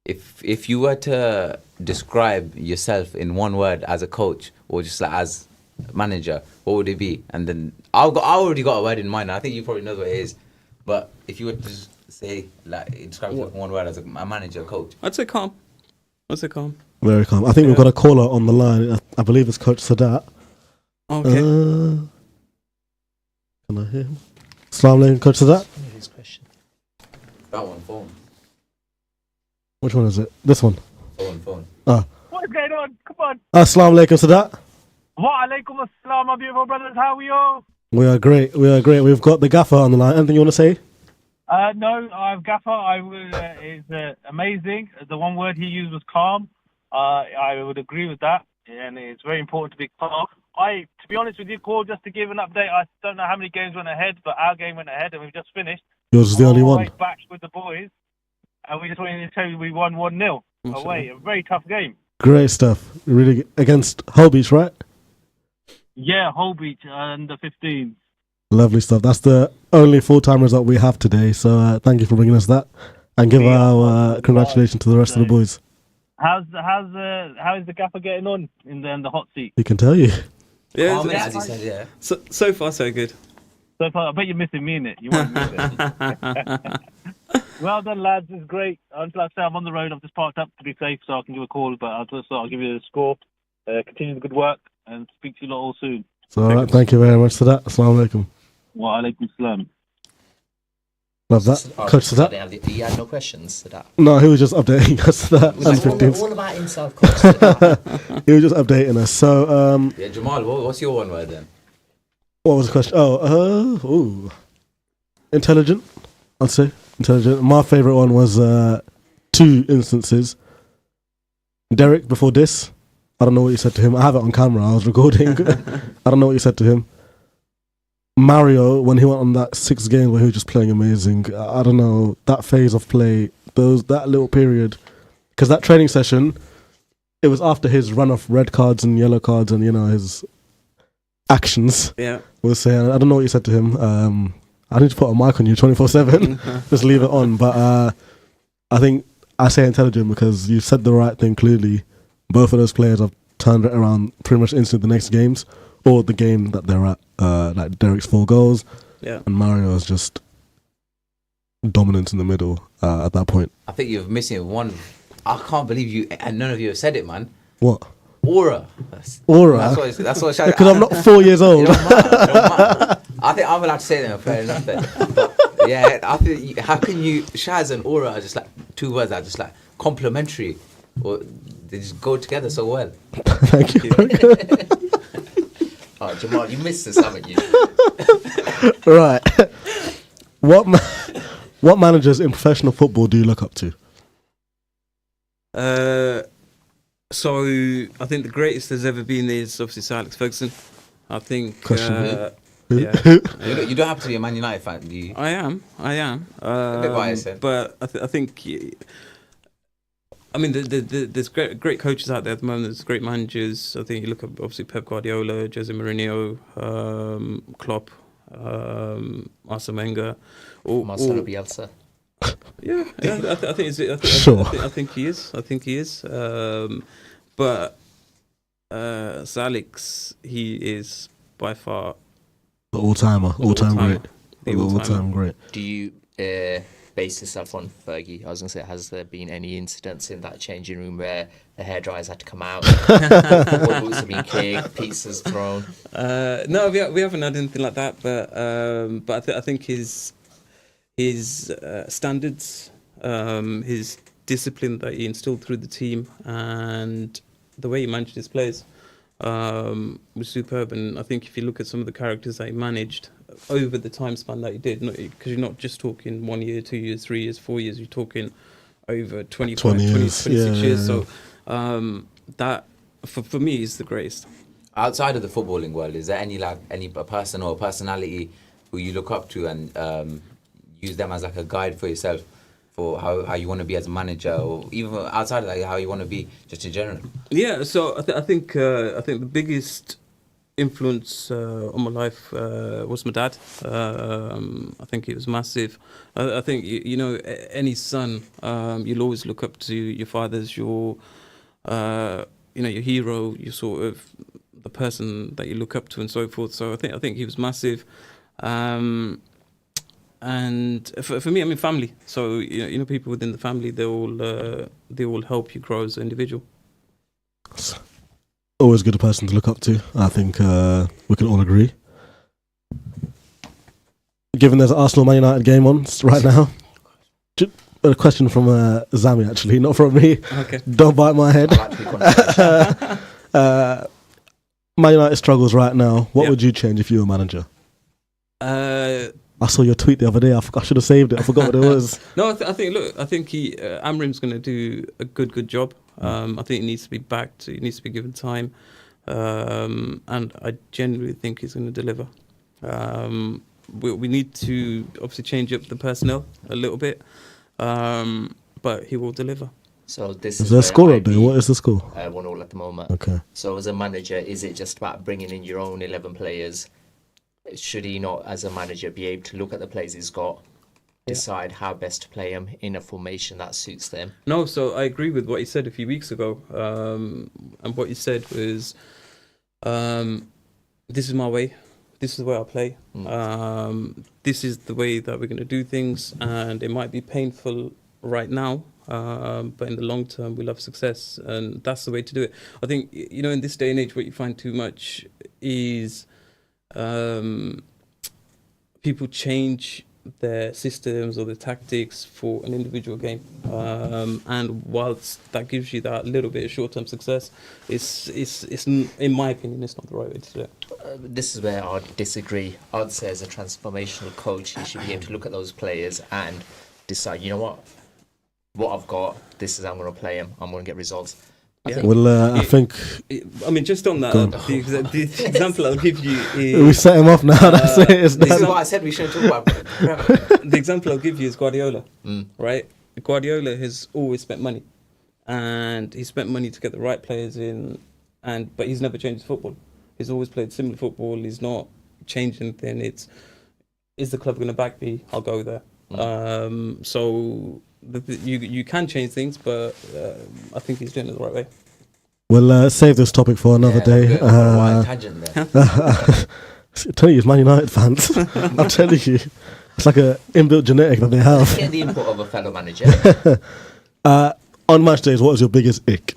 S3: If you were to describe yourself in one word as a coach or just as manager, what would it be? And then I already got a word in mind. I think you probably know what it is. But if you were to just say describe yourself in one word as a manager, coach,
S4: I'd say calm.
S1: Very calm. I think we've got a caller on the line. I believe it's Coach Sadat.
S4: Okay.
S1: Can I hear him? Assalamu alaikum, Coach Sadat.
S2: His question.
S3: That one, phone.
S1: Which one is it? This one.
S3: Phone.
S1: Ah.
S15: What What's going on? Come on.
S1: Assalamu alaikum to that.
S15: Wa alaikum assalam, my beautiful brothers. How are you?
S1: We are great. We've got the gaffer on the line. Anything you want to say?
S15: No, I've Gaffer. Is amazing. The one word he used was calm. I would agree with that, and it's very important to be calm. To be honest with you, call just to give an update. I don't know how many games went ahead, but our game went ahead, and we've just finished.
S1: Yours is the only one.
S15: Back with the boys, and we just wanted to tell you we won 1-0 away. A very tough game.
S1: Great stuff. Really against Hull Beach, right?
S15: Yeah, Hull Beach under 15.
S1: Lovely stuff. That's the only full-time result we have today. So thank you for bringing us that, and give our congratulations to the rest of the boys.
S15: How is the Gaffer getting on in the hot seat?
S1: He can tell you.
S3: Yeah, as he said, yeah.
S4: So far, so good.
S15: So far, I bet you're missing me in it. You won't miss it. Well done, lads. It's great. Like I say, I'm on the road. I've just parked up to be safe, so I can give a call. But I'll give you the score. Continue the good work, and speak to you lot all soon.
S1: So, all right, thank you very much for that. Assalamu alaikum.
S15: Wa alaikum salam.
S1: Love that. Coach to that.
S2: He had no questions to that.
S1: No, he was just updating us to that.
S2: All about himself, Coach. To that.
S1: He was just updating us. So,
S3: yeah, Jamal, what's your one word then?
S1: What was the question? Intelligent, I'd say. Intelligent. My favourite one was 2 instances. Derek, before this, I don't know what you said to him. I have it on camera. I was recording. I don't know what you said to him. Mario, when he went on that 6 game where he was just playing amazing. I don't know, that phase of play, that little period. Because that training session, it was after his run of red cards and yellow cards and, his actions.
S4: Yeah.
S1: We'll say, I don't know what you said to him. I need to put a mic on you 24/7. Just leave it on. But I think I say intelligent because you said the right thing clearly. Both of those players have turned it around pretty much instantly the next games or the game that they're at. Like Derek's 4 goals.
S4: Yeah.
S1: And Mario is just dominant in the middle at that point.
S3: I think you're missing one. I can't believe you, and none of you have said it, man.
S1: What?
S3: Aura.
S1: Aura?
S3: That's what
S1: because I'm not 4 years old.
S3: It don't matter. I think I'm allowed to say them, fair enough then. But yeah, I think, how can you, Shaz and Aura are just like 2 words that are just like complementary, or they just go together so well.
S1: Thank you.
S2: Oh, Jamal, you missed this, haven't you?
S1: Right. What managers in professional football do you look up to?
S4: So I think the greatest there's ever been is obviously Sir Alex Ferguson. I think. Yeah.
S3: You don't have to be a Man United fan, do you?
S4: I am.
S3: A bit biased, then.
S4: But I think. I mean, there's great coaches out there at the moment. There's great managers. I think you look at obviously Pep Guardiola, Jose Mourinho, Klopp, Arsene Wenger,
S2: Marcelo Bielsa.
S4: Yeah, I think
S1: Sure.
S4: I think he is. But Sir Alex, he is by far
S1: the all-time great.
S2: Do you base yourself on Fergie? I was going to say, has there been any incidents in that changing room where the hairdryers had to come out, or boots have been kicked, pizzas thrown?
S4: No, we haven't had anything like that. But I think his standards, his discipline that he instilled through the team, and the way he managed his players was superb. And I think if you look at some of the characters that he managed over the time span that he did, because you're not just talking 1 year, 2 years, 3 years, 4 years, you're talking over 25, 26 years. So that, for me, is the greatest.
S3: Outside of the footballing world, is there any person or personality who you look up to and use them as like a guide for yourself for how you want to be as a manager, or even outside of that, how you want to be just in general?
S4: Yeah, so I think the biggest influence on my life was my dad. I think he was massive. I think any son, you'll always look up to your father as your your hero, your sort of the person that you look up to and so forth. So I think he was massive. And for me, I mean, family. So people within the family, they all help you grow as an individual.
S1: Always a good person to look up to. I think we can all agree. Given there's an Arsenal Man United game on right now, a question from Zami, actually, not from me.
S4: Okay.
S1: Don't bite my head.
S2: I like to be controversial.
S1: Man United struggles right now. What
S4: Yeah.
S1: would you change if you were manager?
S4: Uh,
S1: I saw your tweet the other day. I should have saved it. I forgot what it was.
S4: No, I think he Amrim's going to do a good job. I think he needs to be backed. He needs to be given time, and I genuinely think he's going to deliver. We need to obviously change up the personnel a little bit, but he will deliver.
S2: So this
S1: Is
S2: is
S1: there a
S2: where
S1: score
S2: I'd
S1: up there?
S2: be,
S1: What is the score?
S2: 1-1 at the moment.
S1: Okay.
S2: So as a manager, is it just about bringing in your own 11 players? Should he not, as a manager, be able to look at the players he's got, decide how best to play them in a formation that suits them?
S4: No, so I agree with what he said a few weeks ago. And what he said was, this is my way. This is the way I play. This is the way that we're going to do things. And it might be painful right now, but in the long term, we'll have success. And that's the way to do it. I think, in this day and age, what you find too much is people change their systems or their tactics for an individual game, and whilst that gives you that little bit of short-term success, it's in my opinion, it's not the right way to do it.
S2: This is where I'd disagree. I'd say as a transformational coach, he should be able to look at those players and decide, you know what I've got, this is how I'm going to play them, I'm going to get results.
S1: I think...
S4: I mean, just on that, the example I'll give you is...
S1: We set him off now, that's it.
S2: This is what I said we shouldn't talk about.
S4: The example I'll give you is Guardiola, right? Guardiola has always spent money, and he spent money to get the right players in, but he's never changed football. He's always played similar football. He's not changed anything. Is the club going to back me? I'll go there. So you can change things, but I think he's doing it the right way.
S1: We'll save this topic for another day.
S2: Tangent there.
S1: I tell you, it's Man United fans. I'm telling you, it's like a inbuilt genetic that they have.
S2: Get the input of a fellow manager.
S1: On match days, what is your biggest ick?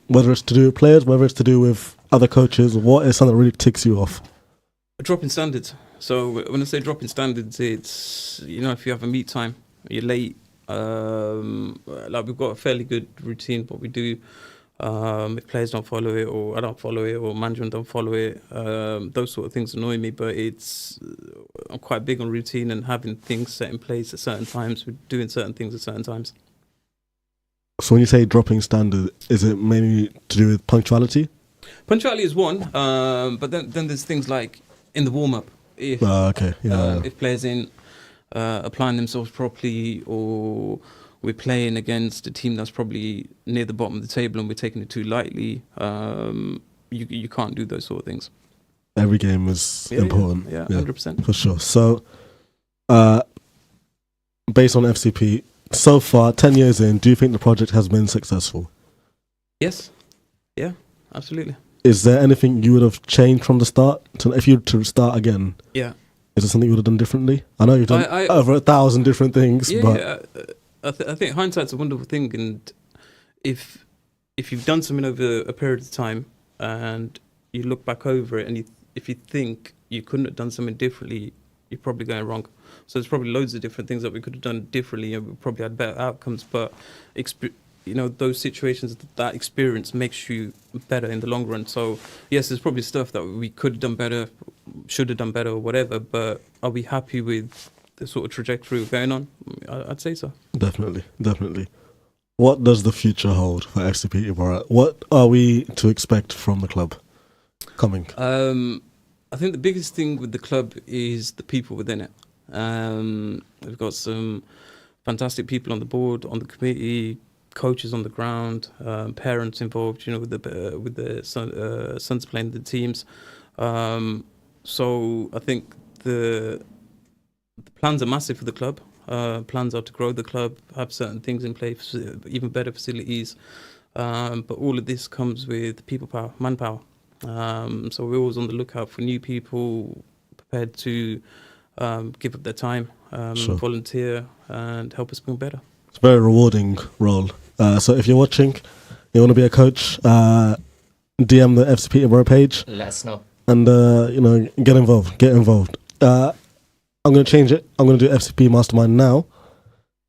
S1: Whether it's to do with players, whether it's to do with other coaches, what is something that really ticks you off?
S4: A drop in standards. So when I say drop in standards, it's, if you have a meet time, you're late. Like we've got a fairly good routine, but we do. If players don't follow it, or I don't follow it, or management don't follow it, those sort of things annoy me. But I'm quite big on routine and having things set in place at certain times. We're doing certain things at certain times.
S1: So when you say dropping standard, is it mainly to do with punctuality?
S4: Punctuality is one, but then there's things like in the warm up. If players ain't applying themselves properly, or we're playing against a team that's probably near the bottom of the table and we're taking it too lightly, you can't do those sort of things.
S1: Every game is important.
S4: Yeah, 100%.
S1: For sure. So, based on FCP, so far, 10 years in, do you think the project has been successful?
S4: Yes. Yeah, absolutely.
S1: Is there anything you would have changed from the start? If you were to start again,
S4: yeah,
S1: is there something you would have done differently? I know you've done over 1,000 different things, but...
S4: I think hindsight's a wonderful thing, and if you've done something over a period of time and you look back over it, and if you think you couldn't have done something differently, you're probably going wrong. So there's probably loads of different things that we could have done differently, and we probably had better outcomes. But those situations, that experience makes you better in the long run. So yes, there's probably stuff that we could have done better, should have done better, or whatever. But are we happy with the sort of trajectory we're going on? I'd say so.
S1: Definitely. What does the future hold for FC Peterborough? What are we to expect from the club coming?
S4: I think the biggest thing with the club is the people within it. We've got some fantastic people on the board, on the committee, coaches on the ground, parents involved, with the sons playing the teams. So I think the plans are massive for the club. Plans are to grow the club, have certain things in place, even better facilities. But all of this comes with people power, manpower. So we're always on the lookout for new people prepared to give up their time, volunteer, and help us become better.
S1: It's a very rewarding role. So if you're watching, you want to be a coach, DM the FC Peterborough page.
S2: Let us know.
S1: And, get involved. I'm going to change it. I'm going to do FCP Mastermind now.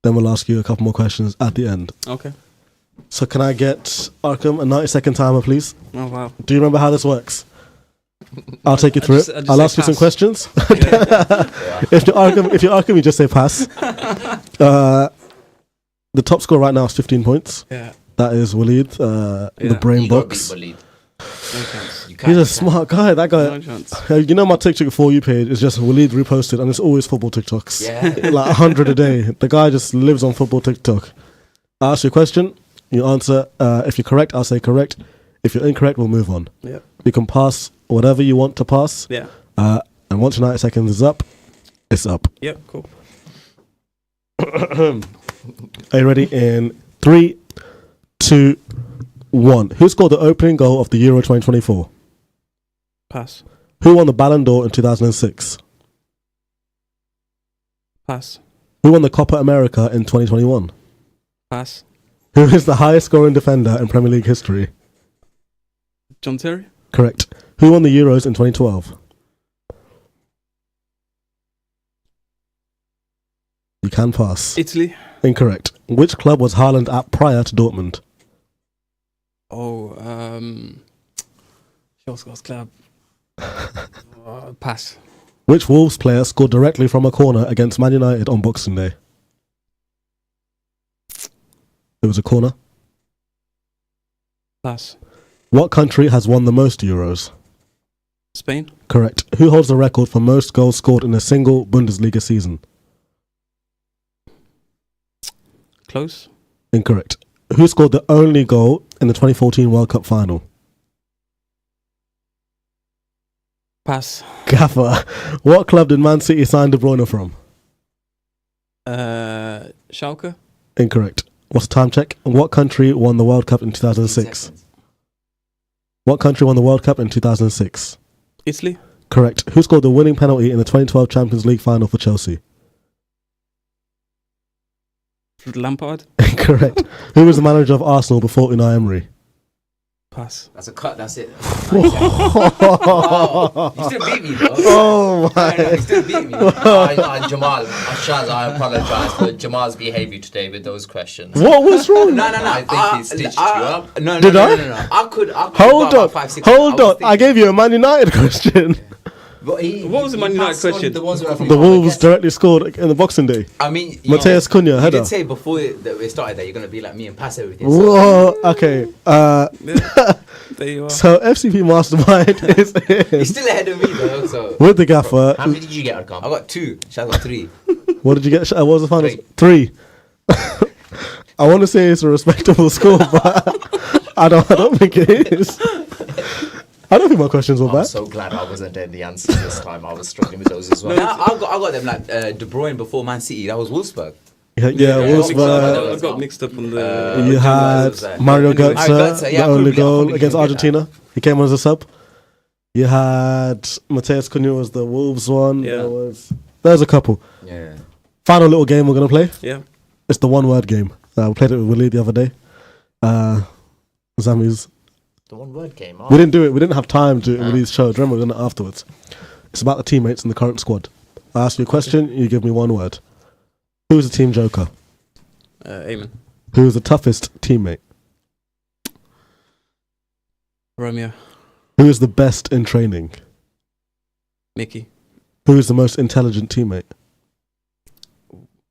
S1: Then we'll ask you a couple more questions at the end.
S4: Okay.
S1: So can I get Arkham a 90-second timer, please?
S4: Oh, wow.
S1: Do you remember how this works? I'll take you through it. I'll ask you some questions. If you're Arkham, you just say pass. The top score right now is 15 points.
S4: Yeah.
S1: That is Waleed, the brain
S2: You gotta
S1: box.
S2: beat Waleed.
S4: No chance.
S1: He's a smart guy. That guy.
S4: No chance.
S1: You know, my TikTok For You page is just Waleed reposted, and it's always football TikToks.
S2: Yeah.
S1: Like 100 a day. The guy just lives on football TikTok. I ask you a question, you answer. If you're correct, I'll say correct. If you're incorrect, we'll move on.
S4: Yeah.
S1: You can pass whatever you want to pass.
S4: Yeah.
S1: And once your 90 seconds is up, it's up.
S4: Yeah, cool.
S1: Are you ready? In 3, 2, 1. Who scored the opening goal of the Euro 2024?
S4: Pass.
S1: Who won the Ballon d'Or in 2006?
S4: Pass.
S1: Who won the Copa America in 2021?
S4: Pass.
S1: Who is the highest scoring defender in Premier League history?
S4: John Terry?
S1: Correct. Who won the Euros in 2012? You can pass.
S4: Italy?
S1: Incorrect. Which club was Haaland at prior to Dortmund?
S4: Oh, Schalke's club. Pass.
S1: Which Wolves player scored directly from a corner against Man United on Boxing Day? It was a corner.
S4: Pass.
S1: What country has won the most Euros?
S4: Spain?
S1: Correct. Who holds the record for most goals scored in a single Bundesliga season?
S4: Close.
S1: Incorrect. Who scored the only goal in the 2014 World Cup final?
S4: Pass.
S1: Gaffer. What club did Man City sign De Bruyne from?
S4: Schalke?
S1: Incorrect. What's the time check? What country won the World Cup in 2006? What country won the World Cup in 2006?
S4: Italy?
S1: Correct. Who scored the winning penalty in the 2012 Champions League final for Chelsea?
S4: Lampard?
S1: Incorrect. Who was the manager of Arsenal before Unai Emery?
S4: Pass.
S3: That's a cut. That's it.
S1: Oh,
S3: you still beat me, though.
S1: Oh my!
S3: No, you still beat me.
S2: Jamal, Shaz, I apologize for Jamal's behaviour today with those questions.
S1: What was wrong?
S3: No.
S2: I think he stitched you up.
S3: No,
S1: Did I?
S3: No. I could
S1: Hold
S3: go
S1: on.
S3: about 5, 6.
S1: Hold on. I gave you a Man United question.
S3: But
S4: What was the Man United question?
S2: The ones where I think
S1: The Wolves directly scored in the Boxing Day.
S3: I mean,
S1: Mateus Cunha,
S3: you
S1: header.
S3: did say before we started that you're going to be like me and pass everything.
S1: Whoa. Okay.
S4: There you are.
S1: So FCP Mastermind is in.
S3: He's still ahead of me, though. So
S1: With the gaffer.
S2: How many did you get, Arkham?
S3: I got 2. Shaz got 3.
S1: What did you get? What was the final?
S2: 3.
S1: 3. I want to say it's a respectable score, but I don't think it is. I don't think my questions were
S2: I'm
S1: bad.
S2: so glad I wasn't there in the answers this time. I was struggling with those as well.
S3: No, I got them like De Bruyne before Man City. That was Wolfsburg.
S1: Yeah, Wolfsburg.
S4: I got mixed up on the.
S1: You had Mario Götze, the only goal against Argentina. He came on as a sub. You had Mateus Cunha was the Wolves one.
S4: Yeah.
S1: There's a couple.
S3: Yeah.
S1: Final little game we're going to play.
S4: Yeah.
S1: It's the one word game. We played it with Willie the other day. Zami's.
S2: The one word game.
S1: We didn't do it. We didn't have time to release show. Remember, we done it afterwards. It's about the teammates in the current squad. I ask you a question. You give me one word. Who is the team joker?
S4: Eamon.
S1: Who is the toughest teammate?
S4: Romeo.
S1: Who is the best in training?
S4: Mickey.
S1: Who is the most intelligent teammate?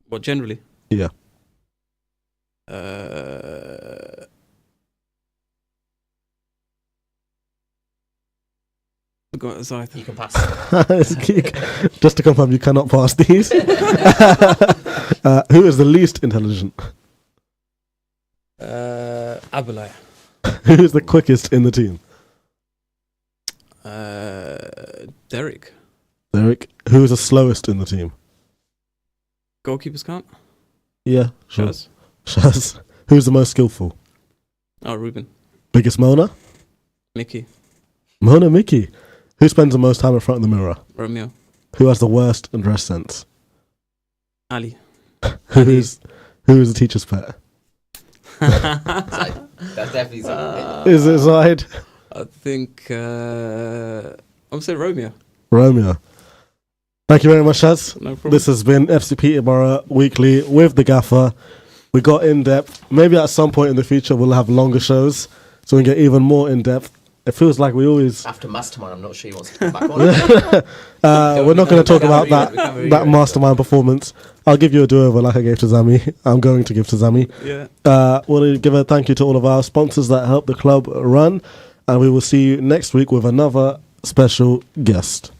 S4: What, generally?
S1: Yeah.
S2: You can pass.
S1: Just to confirm, you cannot pass these. Who is the least intelligent?
S4: Abulai.
S1: Who is the quickest in the team?
S4: Derek.
S1: Derek. Who is the slowest in the team?
S4: Goalkeepers can't?
S1: Yeah, sure.
S4: Shaz.
S1: Shaz. Who's the most skillful?
S4: Oh, Ruben.
S1: Biggest moaner?
S4: Mickey.
S1: Mona Mickey. Who spends the most time in front of the mirror?
S4: Romeo.
S1: Who has the worst in dress sense?
S4: Ali.
S1: Who is the teacher's pet?
S3: That's definitely something.
S1: Is it Zaid?
S4: I think I'm saying Romeo.
S1: Romeo. Thank you very much, Shaz.
S4: No problem.
S1: This has been FC Peterborough Weekly with the Gaffer. We got in depth. Maybe at some point in the future we'll have longer shows so we can get even more in depth. It feels like we always.
S2: After Mastermind, I'm not sure he wants to come back on.
S1: We're not going to talk about that Mastermind performance. I'll give you a do-over like I gave to Zami. I'm going to give to Zami.
S4: Yeah.
S1: Want to give a thank you to all of our sponsors that help the club run, and we will see you next week with another special guest.